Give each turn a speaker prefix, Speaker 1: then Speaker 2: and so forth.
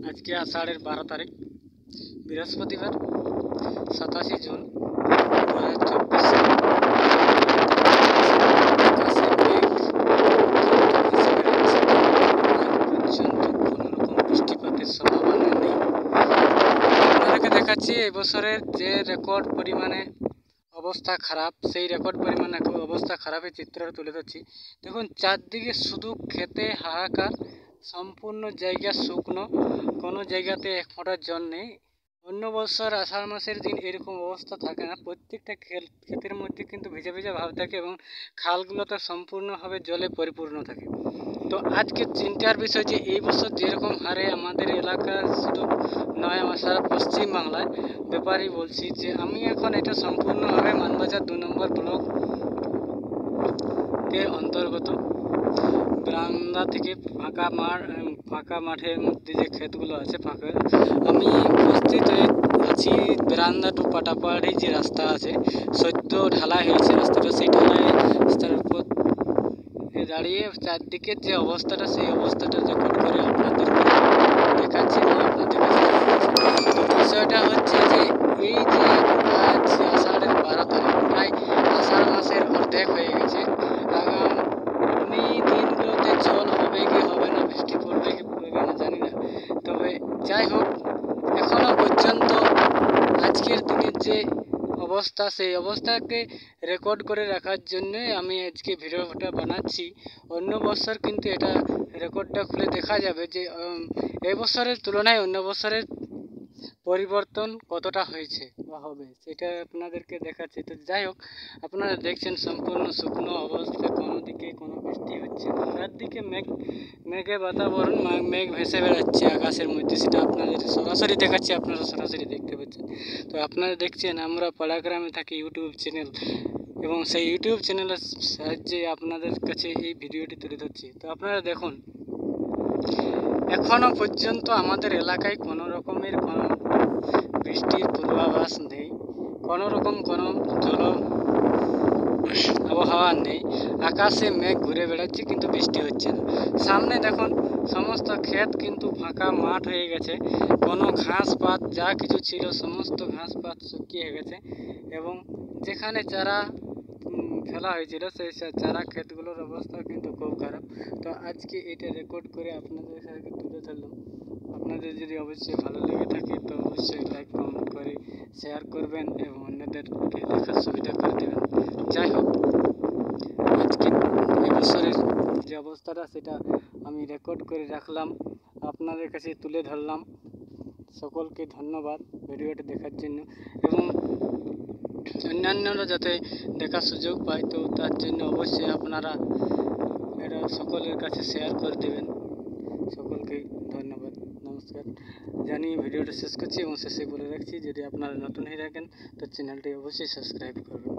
Speaker 1: আজকে আষাঢ়ের 12 তারিখ বৃহস্পতিবার 27 জুন 2024 সাল। আকাশে মেঘ পর্যন্ত কোনোরকম বৃষ্টিপাতের সম্ভাবনা নেই। আপনাদেরকে দেখাচ্ছি এই বছরের যে রেকর্ড পরিমাণে অবস্থা খারাপ, সেই রেকর্ড পরিমাণে অবস্থা খারাপের চিত্রটা তুলে ধরছি। দেখুন, চারদিকে শুধু খেতে হাহাকার, সম্পূর্ণ জায়গা শুকনো, কোনো জায়গাতে এক ফোঁটা জল নেই। অন্য বছর আষাঢ় মাসের দিন এরকম অবস্থা থাকে না, প্রত্যেকটা ক্ষেতের মধ্যে কিন্তু ভিজা ভিজা ভাব থাকে এবং খালগুলোতে সম্পূর্ণভাবে জলে পরিপূর্ণ থাকে। তো আজকে চিন্তার বিষয় যে এই বছর যেরকম হারে আমাদের এলাকা শুধু নয়, আমার সারা পশ্চিমবাংলায় ব্যাপারই বলছি যে আমি এখন এটা সম্পূর্ণভাবে মানবাজার 2 নম্বর ব্লক এর অন্তর্গত বেরান্দা থেকে ফাঁকা মাঠের মধ্যে যে ক্ষেতগুলো আছে ফাঁকা, আমি উপস্থিত আছি বেরান্দা টু পাটাপাড়ি যে রাস্তা আছে, সদ্য ঢালাই হয়েছে রাস্তাটা, সেই ঢালাই রাস্তার উপর দাঁড়িয়ে চারদিকের যে অবস্থাটা, সেই অবস্থাটা রেকর্ড করে আপনাদের দেখাচ্ছি। তো বিষয়টা হচ্ছে যে এই যে আজ আষাঢ়ের 12 তারিখ, প্রায় আষাঢ় মাসের অর্ধেক হয়ে গেছে। আগামী দিনগুলোতে জল হবে কি হবে না, বৃষ্টি পড়বে কি পড়বে না জানি না, তবে যাই হোক এখনো পর্যন্ত আজকের দিনের যে অবস্থা, সেই অবস্থাকে রেকর্ড করে রাখার জন্যই আমি আজকে ভিডিওটা বানাচ্ছি। অন্য বছর কিন্তু এটা রেকর্ডটা খুলে দেখা যাবে যে এই বছরের তুলনায় অন্য বছরের পরিবর্তন কতটা হয়েছে বা হবে, সেটা আপনাদেরকে দেখাচ্ছি। তো যাই হোক, আপনারা দেখছেন সম্পূর্ণ শুকনো অবস্থা, কোনো দিকে কোনো বৃষ্টি হচ্ছে না, চারদিকে মেঘে বাতাবরণ, মেঘ ভেসে বেড়াচ্ছে আকাশের মধ্যে, সেটা আপনাদের সরাসরি দেখাচ্ছি, আপনারা সরাসরি দেখতে পাচ্ছেন। তো আপনারা দেখছেন আমরা পাড়াগ্রামে থাকি ইউটিউব চ্যানেল, এবং সেই ইউটিউব চ্যানেলের সাহায্যে আপনাদের কাছে এই ভিডিওটি তুলে ধরছি। তো আপনারা দেখুন, এখনও পর্যন্ত আমাদের এলাকায় কোনো রকমের কোনো বৃষ্টির পূর্বাভাস নেই, কোনো রকম কোনো আবহাওয়া নেই। আকাশে মেঘ ঘুরে বেড়াচ্ছে কিন্তু বৃষ্টি হচ্ছে না। সামনে দেখুন সমস্ত ক্ষেত কিন্তু ফাঁকা মাঠ হয়ে গেছে, কোনো ঘাস পাত যা কিছু ছিল সমস্ত ঘাস পাত শুকিয়ে গেছে, এবং যেখানে চারা ফেলা হয়েছিল সেই চারা ক্ষেতগুলোর অবস্থা কিন্তু খুব খারাপ। তো আজকে এটা রেকর্ড করে আপনাদের সাথে তুলে ধরলাম। আপনাদের যদি অবশ্যই ভালো লেগে থাকে তো অবশ্যই লাইক কমেন্ট করে শেয়ার করবেন এবং অন্যদেরকে দেখার সুবিধা করে দেবেন। যাই হোক, আজকে এই বছরের যে অবস্থাটা সেটা আমি রেকর্ড করে রাখলাম, আপনাদের কাছে তুলে ধরলাম। সকলকে ধন্যবাদ ভিডিওটা দেখার জন্য, এবং অন্যান্যরা যাতে দেখার সুযোগ পায়, তো তার জন্য অবশ্যই আপনারা এটা সকলের কাছে শেয়ার করে দেবেন। সকলকে ধন্যবাদ, নমস্কার জানিয়ে ভিডিওটা শেষ করছি, এবং শেষে বলে রাখছি যদি আপনারা নতুন হয়ে থাকেন তো চ্যানেলটি অবশ্যই সাবস্ক্রাইব করবেন।